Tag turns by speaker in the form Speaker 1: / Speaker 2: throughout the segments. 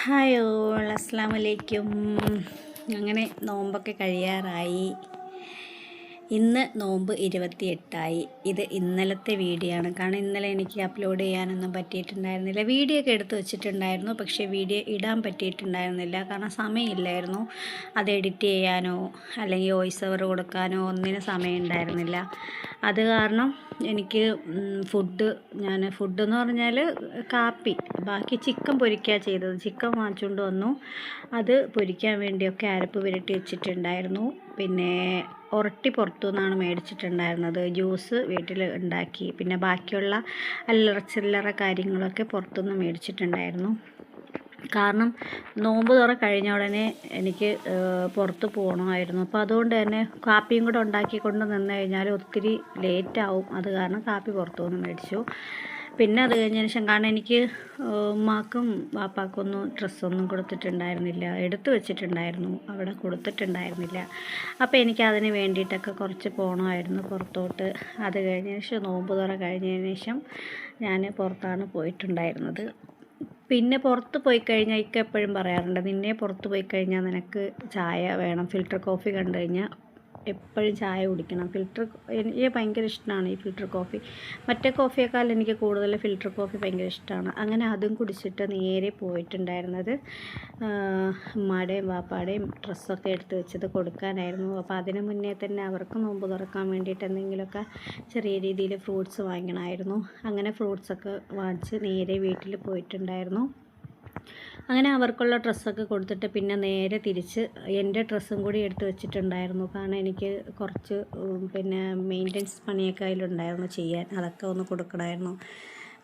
Speaker 1: Hi all, അസ്സലാമു അലൈക്കും. അങ്ങനെ നോമ്പൊക്കെ കഴിയാറായി. ഇന്ന് നോമ്പ് 28ആയി. ഇത് ഇന്നലത്തെ വീഡിയോ ആണ്. കാരണം ഇന്നലെ എനിക്ക് അപ്ലോഡ് ചെയ്യാനൊന്നും പറ്റിയിട്ടുണ്ടായിരുന്നില്ല. വീഡിയോ ഒക്കെ എടുത്ത് വെച്ചിട്ടുണ്ടായിരുന്നു, പക്ഷേ വീഡിയോ ഇടാൻ പറ്റിയിട്ടുണ്ടായിരുന്നില്ല. കാരണം സമയമില്ലായിരുന്നു. അത് എഡിറ്റ് ചെയ്യാനോ അല്ലെങ്കിൽ വോയിസ് ഓവർ കൊടുക്കാനോ ഒന്നിനും സമയമുണ്ടായിരുന്നില്ല. അത് കാരണം എനിക്ക് ഫുഡ് എന്ന് പറഞ്ഞാൽ കാപ്പി, ബാക്കി ചിക്കൻ പൊരിക്കുക ചെയ്തത്. ചിക്കൻ വാങ്ങിച്ചുകൊണ്ട് വന്നു, അത് പൊരിക്കാൻ വേണ്ടിയൊക്കെ അരപ്പ് പുരട്ടി വെച്ചിട്ടുണ്ടായിരുന്നു. പിന്നെ ഉരട്ടി പുറത്തുനിന്നാണ് മേടിച്ചിട്ടുണ്ടായിരുന്നത്. ജ്യൂസ് വീട്ടിൽ ഉണ്ടാക്കി. പിന്നെ ബാക്കിയുള്ള അല്ലറ ചില്ലറ കാര്യങ്ങളൊക്കെ പുറത്തുനിന്ന് മേടിച്ചിട്ടുണ്ടായിരുന്നു. കാരണം നോമ്പ് തുറ കഴിഞ്ഞ ഉടനെ എനിക്ക് പുറത്ത് പോകണമായിരുന്നു. അപ്പോൾ അതുകൊണ്ട് തന്നെ കാപ്പിയും കൂടെ ഉണ്ടാക്കിക്കൊണ്ട് നിന്ന് കഴിഞ്ഞാൽ ഒത്തിരി ലേറ്റാവും. അത് കാരണം കാപ്പി പുറത്തുനിന്ന് മേടിച്ചു. പിന്നെ അത് കഴിഞ്ഞതിന് ശേഷം, കാരണം എനിക്ക് ഉമ്മാക്കും വാപ്പാക്കൊന്നും ഡ്രസ്സൊന്നും കൊടുത്തിട്ടുണ്ടായിരുന്നില്ല, എടുത്തു വെച്ചിട്ടുണ്ടായിരുന്നു, അവിടെ കൊടുത്തിട്ടുണ്ടായിരുന്നില്ല. അപ്പോൾ എനിക്ക് അതിന് വേണ്ടിയിട്ടൊക്കെ കുറച്ച് പോകണമായിരുന്നു പുറത്തോട്ട്. അത് കഴിഞ്ഞതിന് ശേഷം, നോമ്പ് തുറ കഴിഞ്ഞതിന് ശേഷം ഞാൻ പുറത്താണ് പോയിട്ടുണ്ടായിരുന്നത്. പിന്നെ പുറത്ത് പോയി കഴിഞ്ഞാൽ എപ്പോഴും പറയാറുണ്ട്, നിന്നെ പുറത്ത് പോയി കഴിഞ്ഞാൽ നിനക്ക് ചായ വേണം. ഫിൽറ്റർ കോഫി കണ്ടു കഴിഞ്ഞാൽ എപ്പോഴും ചായ കുടിക്കണം. എനിക്ക് ഭയങ്കര ഇഷ്ടമാണ് ഈ ഫിൽറ്റർ കോഫി. മറ്റേ കോഫിയേക്കാൾ എനിക്ക് കൂടുതൽ ഫിൽറ്റർ കോഫി ഭയങ്കര ഇഷ്ടമാണ്. അങ്ങനെ അതും കുടിച്ചിട്ട് നേരെ പോയിട്ടുണ്ടായിരുന്നത് ഉമ്മാടെയും വാപ്പാടെയും ഡ്രസ്സൊക്കെ എടുത്ത് വെച്ചത് കൊടുക്കാനായിരുന്നു. അപ്പോൾ അതിന് മുന്നേ തന്നെ അവർക്ക് നോമ്പ് തുറക്കാൻ വേണ്ടിയിട്ട് എന്തെങ്കിലുമൊക്കെ ചെറിയ രീതിയിൽ ഫ്രൂട്ട്സ് വാങ്ങണമായിരുന്നു. അങ്ങനെ ഫ്രൂട്ട്സൊക്കെ വാങ്ങിച്ച് നേരെ വീട്ടിൽ പോയിട്ടുണ്ടായിരുന്നു. അങ്ങനെ അവർക്കുള്ള ഡ്രസ്സൊക്കെ കൊടുത്തിട്ട് പിന്നെ നേരെ തിരിച്ച് എൻ്റെ ഡ്രസ്സും കൂടി എടുത്ത് വെച്ചിട്ടുണ്ടായിരുന്നു. കാരണം എനിക്ക് കുറച്ച് പിന്നെ മെയിൻ്റനൻസ് പണിയൊക്കെ അതിലുണ്ടായിരുന്നു ചെയ്യാൻ. അതൊക്കെ ഒന്ന് കൊടുക്കണമായിരുന്നു.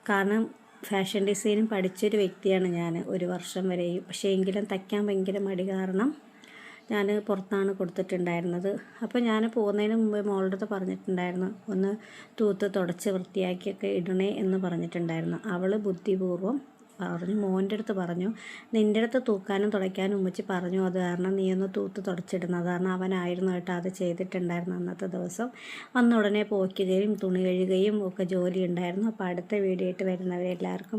Speaker 1: കാരണം ഫാഷൻ ഡിസൈനും പഠിച്ചൊരു വ്യക്തിയാണ് ഞാൻ 1 വർഷം വരെയും. പക്ഷേ എങ്കിലും തയ്ക്കാൻ ഭയങ്കര മടി കാരണം ഞാൻ പുറത്താണ് കൊടുത്തിട്ടുണ്ടായിരുന്നത്. അപ്പോൾ ഞാൻ പോകുന്നതിന് മുമ്പ് മോളുടെ അടുത്ത് പറഞ്ഞിട്ടുണ്ടായിരുന്നു, ഒന്ന് തൂത്ത് തുടച്ച് വൃത്തിയാക്കിയൊക്കെ ഇടണേ എന്ന് പറഞ്ഞിട്ടുണ്ടായിരുന്നു. അവൾ ബുദ്ധിപൂർവ്വം പറഞ്ഞു, മോൻ്റെ അടുത്ത് പറഞ്ഞു, നിൻ്റെ അടുത്ത് തൂക്കാനും തുടയ്ക്കാനും ഉമ്മച്ചി പറഞ്ഞു, അത് കാരണം നീ ഒന്ന് തൂത്ത് തുടച്ചിടുന്നത്. അത് കാരണം അവനായിരുന്നു കേട്ടോ അത് ചെയ്തിട്ടുണ്ടായിരുന്നു. അന്നത്തെ ദിവസം വന്ന ഉടനെ പോയ്ക്കുകയും തുണി കഴുകുകയും ഒക്കെ ജോലി ഉണ്ടായിരുന്നു. അപ്പോൾ അടുത്ത വീഡിയോ ആയിട്ട് വരുന്നവരെല്ലാവർക്കും